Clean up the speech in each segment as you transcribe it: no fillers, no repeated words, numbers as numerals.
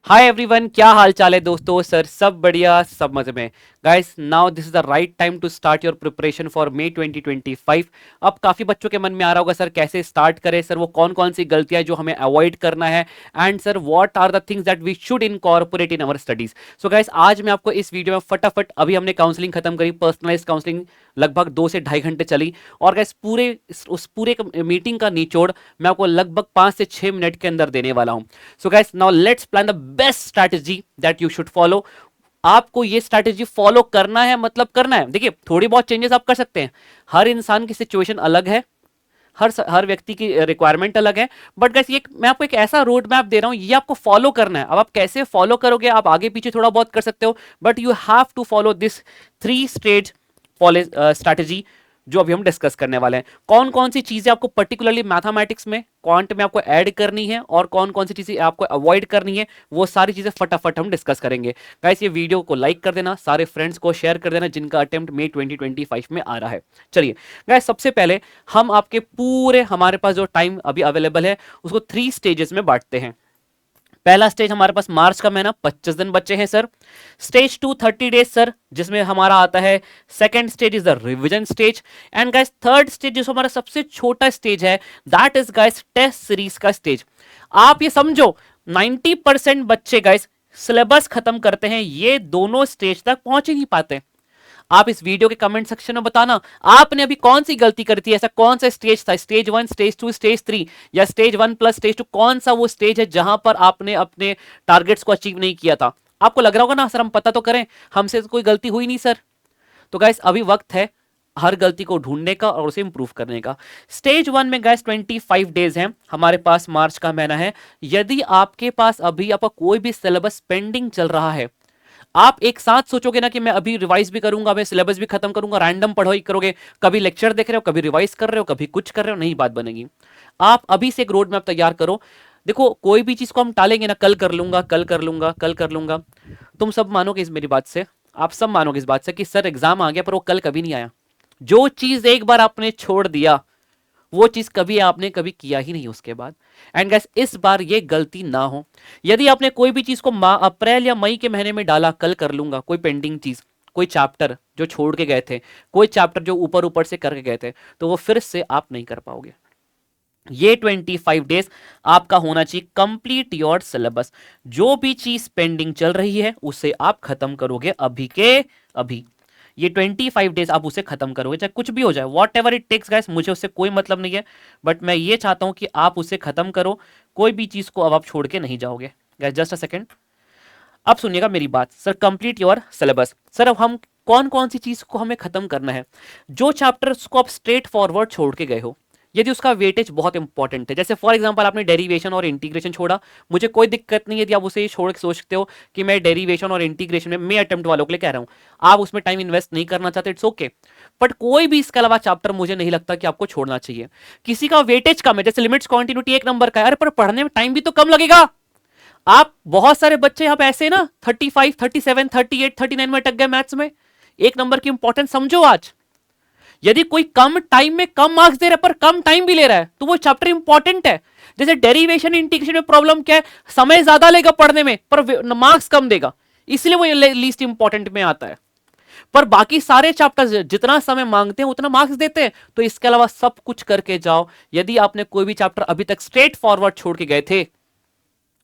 Hi everyone, क्या हाल चाल है दोस्तों। सर सब बढ़िया, सब मजे में। Guys now this is the right time to start your preparation for May 2025। अब काफी बच्चों के मन में आ रहा होगा सर कैसे स्टार्ट करें, सर वो कौन कौन सी गलतियां जो हमें अवॉइड करना है, and sir what are the things that we should incorporate in our studies. So guys आज मैं आपको इस वीडियो में फटाफट, अभी हमने काउंसलिंग खत्म करी, पर्सनलाइज काउंसलिंग लगभग 2 से ढाई घंटे चली, और गाइस उस पूरे मीटिंग का निचोड़ मैं आपको लगभग 5 से 6 मिनट के अंदर देने वाला हूं। So guys now let's plan the best strategy that you should follow. आपको ये स्ट्रैटेजी फॉलो करना है, मतलब करना है। देखिए थोड़ी बहुत चेंजेस आप कर सकते हैं, हर इंसान की सिचुएशन अलग है, हर व्यक्ति की रिक्वायरमेंट अलग है। बट गाइस ये मैं आपको एक ऐसा रोड मैप दे रहा हूं, ये आपको फॉलो करना है। अब आप कैसे फॉलो करोगे, आप आगे पीछे थोड़ा बहुत कर सकते हो, but you have to follow this 3 stage strategy जो अभी हम डिस्कस करने वाले हैं। कौन कौन सी चीजें आपको पर्टिकुलरली मैथमेटिक्स में, क्वांट में आपको ऐड करनी है और कौन कौन सी चीजें आपको अवॉइड करनी है, वो सारी चीजें फटाफट हम डिस्कस करेंगे। गाइस ये वीडियो को लाइक कर देना, सारे फ्रेंड्स को शेयर कर देना जिनका अटेम्प्ट मई 2025 में आ रहा है। चलिए गाइस सबसे पहले हम आपके पूरे, हमारे पास जो टाइम अभी अवेलेबल है उसको 3 स्टेजेस में बांटते हैं। पहला स्टेज हमारे पास मार्च का महीना, 25 दिन बच्चे हैं सर। स्टेज 2 30 डेज सर, जिसमें हमारा आता है second stage is the revision stage. And guys third stage जो हमारा सबसे छोटा स्टेज है, that is guys test series का स्टेज। आप ये समझो 90% बच्चे गाइस सिलेबस खत्म करते हैं, ये दोनों स्टेज तक पहुंच ही नहीं पाते। आप इस वीडियो के कमेंट सेक्शन में बताना आपने अभी कौन सी गलती करी थी, ऐसा कौन सा स्टेज था, स्टेज 1, स्टेज 2, स्टेज 3, या स्टेज 1 प्लस स्टेज 2, कौन सा वो स्टेज है जहां पर आपने अपने टारगेट्स को अचीव नहीं किया था। आपको लग रहा होगा ना सर हम पता तो करें, हमसे तो कोई गलती हुई नहीं सर। तो गाइस अभी वक्त है हर गलती को ढूंढने का और उसे इंप्रूव करने का। स्टेज 1 में गाइस 25 डेज हैं हमारे पास, मार्च का महीना है। यदि आपके पास अभी आपका कोई भी सिलेबस पेंडिंग चल रहा है, आप एक साथ सोचोगे ना कि मैं अभी रिवाइज भी करूंगा, मैं सिलेबस भी खत्म करूंगा, रैंडम पढ़ाई करोगे, कभी लेक्चर देख रहे हो, कभी रिवाइज कर रहे हो, कभी कुछ कर रहे हो, नहीं बात बनेगी। आप अभी से एक रोड मैप तैयार करो। देखो कोई भी चीज को हम टालेंगे ना, कल कर लूंगा, कल कर लूंगा, कल कर लूंगा, तुम सब मानोगे इस मेरी बात से, आप सब मानोगे इस बात से कि सर एग्जाम आ गया पर वो कल कभी नहीं आया। जो चीज एक बार आपने छोड़ दिया वो चीज कभी आपने कभी किया ही नहीं उसके बाद। एंड गैस इस बार ये गलती ना हो। यदि आपने कोई भी चीज को अप्रैल या मई के महीने में डाला, कल कर लूंगा, कोई पेंडिंग चीज, कोई चैप्टर जो छोड़ के गए थे, कोई चैप्टर जो ऊपर ऊपर से करके गए थे, तो वो फिर से आप नहीं कर पाओगे। ये 25 डेज आपका होना चाहिए कंप्लीट योर सिलेबस। जो भी चीज पेंडिंग चल रही है उसे आप खत्म करोगे अभी के अभी। ये 25 डेज आप उसे खत्म करोगे, चाहे कुछ भी हो जाए, whatever it takes guys, मुझे उससे कोई मतलब नहीं है। बट मैं ये चाहता हूं कि आप उसे खत्म करो, कोई भी चीज को अब आप छोड़ के नहीं जाओगे। गाइस जस्ट अ सेकेंड, अब सुनिएगा मेरी बात। Sir complete your syllabus, sir अब हम कौन कौन सी चीज को हमें खत्म करना है। जो चैप्टर्स को आप स्ट्रेट फॉरवर्ड छोड़ के गए हो, यदि उसका वेटेज बहुत इंपॉर्टेंट है, जैसे फॉर एग्जांपल आपने डेरिवेशन और इंटीग्रेशन छोड़ा, मुझे कोई दिक्कत नहीं है यदि आप उसे छोड़ के सोचते हो कि मैं डेरिवेशन और इंटीग्रेशन में, मैं अटेम्प्ट वालों के लिए कह रहा हूं, आप उसमें टाइम इन्वेस्ट नहीं करना चाहते, इट्स ओके। बट कोई भी इसके अलावा चैप्टर मुझे नहीं लगता कि आपको छोड़ना चाहिए। किसी का वेटेज कम है, जैसे लिमिट्स कॉन्टिन्यूटी 1 नंबर का है, अरे पर पढ़ने में टाइम भी तो कम लगेगा। आप बहुत सारे बच्चे यहां पे ऐसे ना 35, 37, 38, 39 में अटक गए मैथ्स में। 1 नंबर की इंपॉर्टेंस समझो आज। यदि कोई कम टाइम में कम मार्क्स दे रहा है पर कम टाइम भी ले रहा है, तो वो चैप्टर इंपॉर्टेंट है। जैसे डेरिवेशन इंटीग्रेशन में प्रॉब्लम क्या है, समय ज्यादा लेगा पढ़ने में पर मार्क्स कम देगा, इसलिए वो लीस्ट इंपॉर्टेंट में आता है। पर बाकी सारे चैप्टर्स जितना समय मांगते हैं उतना मार्क्स देते हैं। तो इसके अलावा सब कुछ करके जाओ। यदि आपने कोई भी चैप्टर अभी तक स्ट्रेट फॉरवर्ड छोड़ के गए थे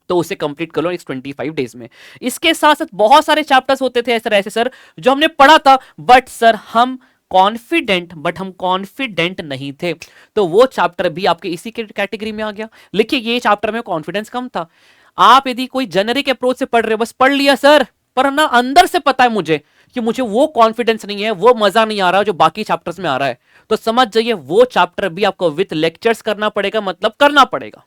तो उसे कंप्लीट कर लो इस 25 डेज में। इसके साथ साथ बहुत सारे चैप्टर्स होते थे ऐसे सर जो हमने पढ़ा था, बट सर हम कॉन्फिडेंट नहीं थे, तो वो चैप्टर भी आपके इसी कैटेगरी में आ गया। लिखिए ये चैप्टर में कॉन्फिडेंस कम था। आप यदि कोई जेनरिक अप्रोच से पढ़ रहे हो, बस पढ़ लिया सर, पर ना अंदर से पता है मुझे कि मुझे वो कॉन्फिडेंस नहीं है, वो मजा नहीं आ रहा जो बाकी चैप्टर्स में आ रहा है, तो समझ जाइए वो चैप्टर भी आपको विथ लेक्चर्स करना पड़ेगा, मतलब करना पड़ेगा,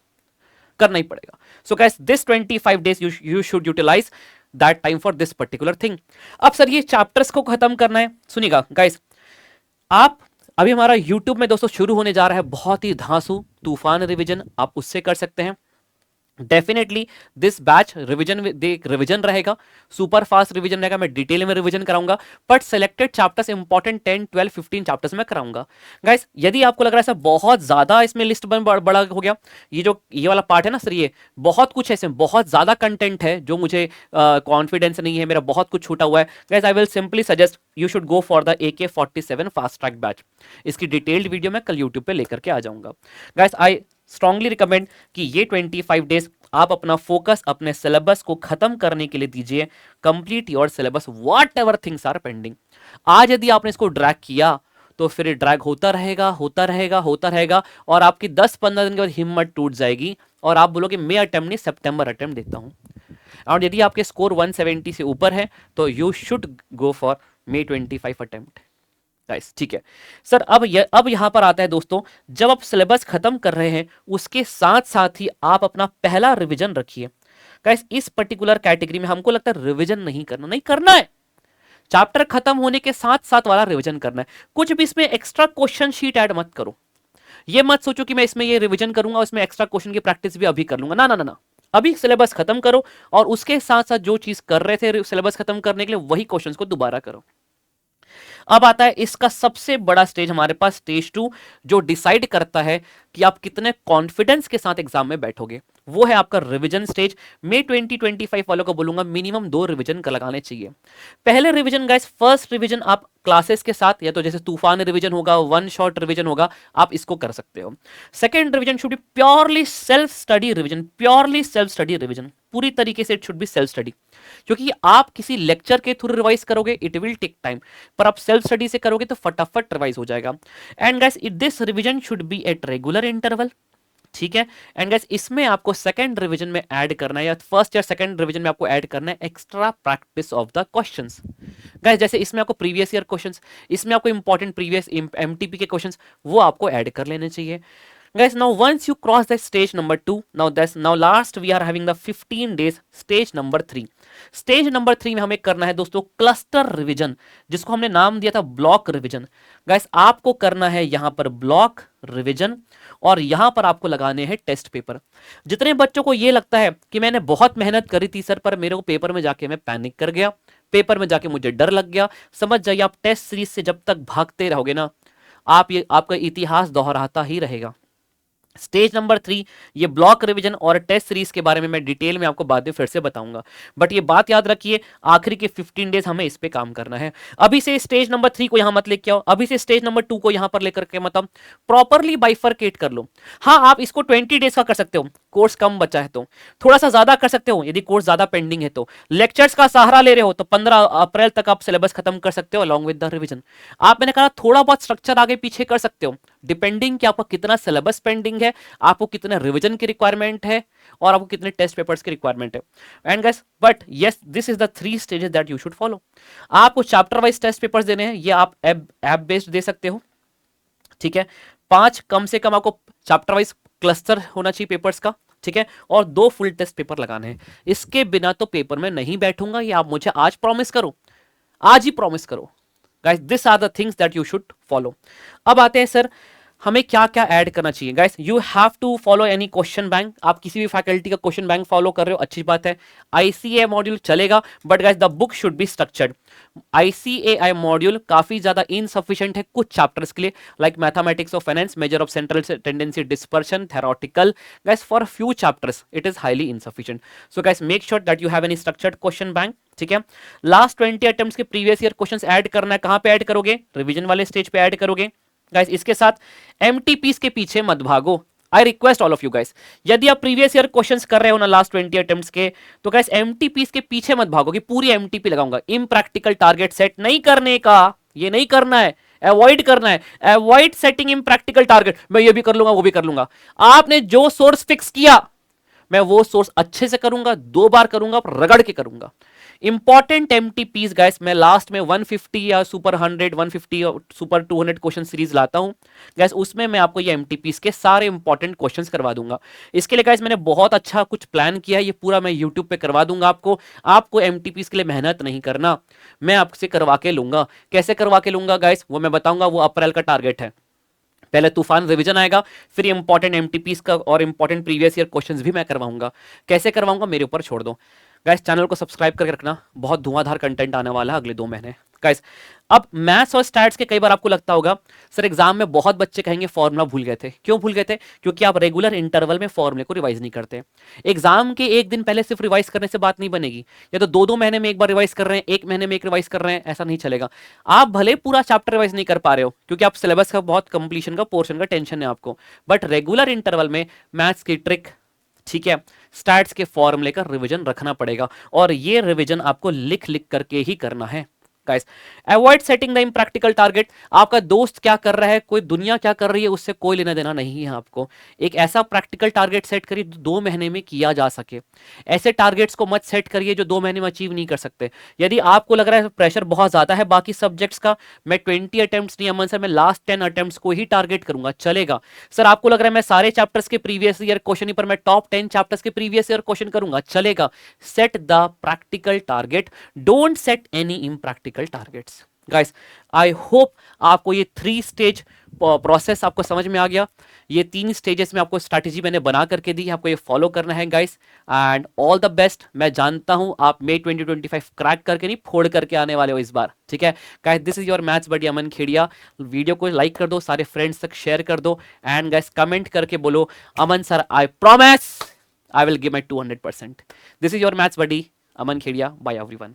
करना ही पड़ेगा। So guys this 25 days you should utilize that time for this particular thing. अब सर ये चैप्टर्स को खत्म करना है, सुनिएगा गाइस, आप अभी हमारा YouTube में दोस्तों शुरू होने जा रहा है बहुत ही धांसू तूफान रिवीजन, आप उससे कर सकते हैं। Definitely this batch revision revision रहेगा, सुपर फास्ट रिवीजन रहेगा, मैं डिटेल में रिवीजन कराऊंगा, but selected chapters important 10 12 15 chapters में कराऊंगा। गाइस यदि आपको लग रहा है सर बहुत ज्यादा इसमें लिस्ट बड़ा हो गया, ये वाला पार्ट है ना सर, ये बहुत कुछ है, इसमें बहुत ज्यादा कंटेंट है जो मुझे कॉन्फिडेंस नहीं है, मेरा बहुत कुछ छूटा हुआ है, guys I will simply suggest you should go for the AK-47 fast track batch. इसकी डिटेल्ड वीडियो मैं कल यूट्यूब पे लेकर के आ जाऊंगा। गाइस आई स्ट्रांगली रिकमेंड कि ये 25 डेज आप अपना फोकस अपने सिलेबस को खत्म करने के लिए दीजिए। Complete your syllabus whatever things are pending. आज यदि आपने इसको ड्रैग किया तो फिर ड्रैग होता रहेगा होता रहेगा होता रहेगा, और आपकी 10-15 दिन के बाद हिम्मत टूट जाएगी और आप बोलोगे मैं अटेम्प्ट नहीं सितंबर अटेम्प्ट देता हूं। और यदि आपके स्कोर 170 से ऊपर है तो you should go for May 25 attempt. Guys ठीक है सर, अब यहां पर आता है दोस्तों, जब आप सिलेबस खत्म कर रहे हैं उसके साथ साथ ही आप अपना पहला रिवीजन रखिए। गाइस इस पर्टिकुलर कैटेगरी में हमको लगता है रिवीजन नहीं करना, नहीं करना है, चैप्टर खत्म होने के साथ साथ वाला रिवीजन करना है। कुछ भी इसमें एक्स्ट्रा क्वेश्चन शीट ऐड मत करो, ये मत सोचो कि मैं इसमें ये रिवीजन करूंगा उसमें एक्स्ट्रा क्वेश्चन की प्रैक्टिस भी अभी कर लूंगा, ना ना ना ना, अभी सिलेबस खत्म करो और उसके साथ साथ जो चीज कर रहे थे सिलेबस खत्म करने के लिए वही क्वेश्चंस को दोबारा करो। अब आता है इसका सबसे बड़ा स्टेज हमारे पास, स्टेज 2, जो डिसाइड करता है कि आप कितने कॉन्फिडेंस के साथ एग्जाम में बैठोगे, वो है आपका रिवीजन स्टेज। मैं 2025 वालों को बोलूंगा मिनिमम 2 रिवीजन का लगाने चाहिए। पहले रिवीजन गाइस, फर्स्ट रिवीजन आप क्लासेस के साथ या तो जैसे तूफान रिवीजन होगा, वन शॉट रिवीजन होगा, आप इसको कर सकते हो। Second revision should be purely self study revision, purely self study revision, पूरी तरीके से it should be self study, क्योंकि आप किसी लेक्चर के थ्रू रिवाइज करोगे इट विल टेक टाइम, पर आप सेल्फ स्टडी से करोगे तो फटाफट रिवाइज हो जाएगा। And guys this revision should be at regular interval, ठीक है। एंड गाइस इसमें आपको सेकंड रिवीजन में ऐड करना है, या फर्स्ट या सेकंड रिवीजन में आपको ऐड करना है extra practice of the questions. Guys जैसे इसमें आपको प्रीवियस ईयर क्वेश्चंस, इसमें आपको इंपॉर्टेंट प्रीवियस एमटीपी के क्वेश्चंस वो आपको ऐड कर लेने चाहिए। Guys, now once you cross the stage number 2, now last we are having the 15 days stage number 3. Stage number 3 में हमें करना है दोस्तों क्लस्टर रिवीजन, जिसको हमने नाम दिया था ब्लॉक रिवीजन। गाइस आपको करना है यहां पर ब्लॉक रिवीजन, और यहां पर आपको लगाने हैं टेस्ट पेपर। जितने बच्चों को ये लगता है कि मैंने बहुत मेहनत करी थी सर, पर मेरे को पेपर में जाके मैं पैनिक कर गया, पेपर में जाके मुझे डर लग गया, समझ जाइए आप टेस्ट सीरीज से जब तक भागते रहोगे ना, आपका इतिहास दोहराता ही रहेगा। स्टेज नंबर 3 ये ब्लॉक रिवीजन और टेस्ट सीरीज के बारे में मैं डिटेल में आपको बाद में फिर से बताऊंगा, बट ये बात याद रखिए आखिरी के 15 डेज हमें इस पे काम करना है। अभी से स्टेज नंबर 3 को यहां मत लेके आओ, अभी से स्टेज नंबर 2 को यहां पर लेकर के मतलब प्रॉपरली बाइफरकेट कर लो। हाँ आप इसको 20 डेज का कर सकते हो, कोर्स कम बचा है तो थोड़ा सा ज्यादा कर सकते हो, यदि कोर्स ज्यादा पेंडिंग है तो लेक्चर्स का सहारा ले रहे हो तो 15 अप्रैल तक आप सिलेबस खत्म कर सकते हो अलॉन्ग विद द रिवीजन। आप मैंने कहा थोड़ा बहुत स्ट्रक्चर आगे पीछे कर सकते हो, डिपेंडिंग कि आपका कितना सिलेबस पेंडिंग है, आपको कितने रिवीजन की रिक्वायरमेंट है, और आपको कितने टेस्ट पेपर्स की रिक्वायरमेंट है। And guys but yes this is the 3 stages that you should follow. आपको चैप्टर वाइज टेस्ट पेपर्स देने हैं, ये आप ऐप बेस्ड दे सकते हो, ठीक है। 5 कम से कम आपको चैप्टर वाइज क्लस्टर होना चाहिए पेपर्स का, ठीक है, और 2 फुल टेस्ट पेपर लगाने हैं। इसके बिना तो पेपर में नहीं बैठूंगा, ये आप मुझे आज प्रॉमिस करो, आज ही प्रॉमिस करो। Guys this are the things that you should follow. अब आते हैं सर हमें क्या क्या ऐड करना चाहिए। Guys you have to follow any question bank, आप किसी भी फैकल्टी का क्वेश्चन बैंक फॉलो कर रहे हो अच्छी बात है, आईसीए मॉड्यूल चलेगा, but guys the book should be structured. ICAI module काफी ज्यादा इनसफिशिएंट है कुछ चैप्टर्स के लिए, like mathematics of finance, measure of central tendency, dispersion, theoretical. Guys for few chapters it is highly insufficient, so guys make sure that you have any structured question bank, ठीक है। Last 20 attempts के previous year questions add करना है, कहां पे add करोगे, revision वाले stage पे ऐड करोगे। गाइस इसके साथ एमटीपीस के पीछे मत भागो, I request all of you guys, यदि आप प्रीवियस ईयर क्वेश्चंस कर रहे हो ना लास्ट 20 अटेम्प्ट्स के, तो गाइस एमटीपीस के पीछे मत भागो कि पूरी एमटीपी लगाऊंगा, इम्प्रैक्टिकल टारगेट सेट नहीं करने का, ये नहीं करना है, अवॉइड करना है, अवॉइड सेटिंग इम्प्रैक्टिकल टारगेट, मैं ये भी कर लूंगा वो भी कर लूंगा। आपने जो सोर्स फिक्स किया मैं वो सोर्स अच्छे से करूंगा, 2 बार करूंगा, रगड़ के करूंगा। इंपॉर्टेंट एमटीपीस गाइस मैं लास्ट में 150 या सुपर 100, 150 और सुपर 200 क्वेश्चन सीरीज लाता हूं गाइस, उसमें मैं आपको ये एमटीपीस के सारे इंपॉर्टेंट क्वेश्चंस करवा दूंगा। इसके लिए गाइस मैंने बहुत अच्छा कुछ प्लान किया है, ये पूरा मैं यूट्यूब पे करवा दूंगा आपको एमटीपीस के लिए मेहनत नहीं करना, मैं आपसे करवा के लूंगा। कैसे करवा के लूंगा गाइस वो मैं बताऊंगा, वो अप्रैल का टारगेट है। पहले तूफान रिवीजन आएगा, फिर इंपॉर्टेंट एमटीपीस का और इंपॉर्टेंट प्रीवियस ईयर क्वेश्चंस भी मैं करवाऊंगा। कैसे करवाऊंगा मेरे ऊपर छोड़ दो। गाइस चैनल को सब्सक्राइब करके रखना, बहुत धुआंधार कंटेंट आने वाला है अगले 2 महीने। गाइस अब मैथ्स और स्टैट्स के कई बार आपको लगता होगा सर एग्जाम में बहुत बच्चे कहेंगे फॉर्मूला भूल गए थे। क्यों भूल गए थे? क्योंकि आप रेगुलर इंटरवल में फॉर्मूले को रिवाइज नहीं करते। एग्जाम के एक दिन पहले सिर्फ रिवाइज करने से बात नहीं बनेगी, या तो 2-2 महीने में एक बार रिवाइज कर रहे हैं, 1 महीने में एक रिवाइज कर रहे हैं, ऐसा नहीं चलेगा। आप भले पूरा चैप्टर रिवाइज नहीं कर पा रहे हो क्योंकि आप सिलेबस का बहुत कंप्लीशन का पोर्शन का टेंशन है आपको, बट रेगुलर इंटरवल में मैथ्स की ट्रिक, ठीक है, स्टैट्स के फॉर्मूले का रिवीजन रखना पड़ेगा, और ये रिवीजन आपको लिख लिख करके ही करना है। Guys avoid setting the impractical target. आपका दोस्त क्या कर रहा है, कोई दुनिया क्या कर रही है, उससे कोई लेना देना नहीं है आपको। एक ऐसा प्रैक्टिकल टारगेट सेट करिए जो 2 महीने में किया जा सके। ऐसे टारगेट्स को मत सेट करिए जो 2 महीने में अचीव नहीं कर सकते। यदि आपको लग रहा है प्रेशर बहुत ज्यादा है बाकी सब्जेक्ट्स का, मैं 20 अटेम्प्ट्स नहीं अमन सर, मैं लास्ट 10 अटेम्प्ट्स को ही टारगेट करूंगा, चलेगा। सर आपको लग रहा है मैं सारे चैप्टर्स के प्रीवियस ईयर क्वेश्चन पर मैं टॉप 10 चैप्टर्स के प्रीवियस ईयर क्वेश्चन करूंगा, चलेगा। Set the practical target, don't set any impractical targets. Guys I hope आपको ये 3 स्टेज प्रोसेस आपको समझ में आ गया। ये 3 स्टेजेस में आपको स्ट्रैटेजी मैंने बना करके दी, आपको ये फॉलो करना है guys, and all the best. मैं जानता हूं आप मे 2025 क्रैक करके नहीं फोड़ करके आने वाले हो इस बार, ठीक है guys. This is your maths buddy Aman Khediya. Video को लाइक कर दो, सारे फ्रेंड्स तक शेयर कर दो, एंड गाइस कमेंट करके बोलो Aman sir I promise I will give my 200%। This is your maths buddy Aman Khediya. Bye everyone.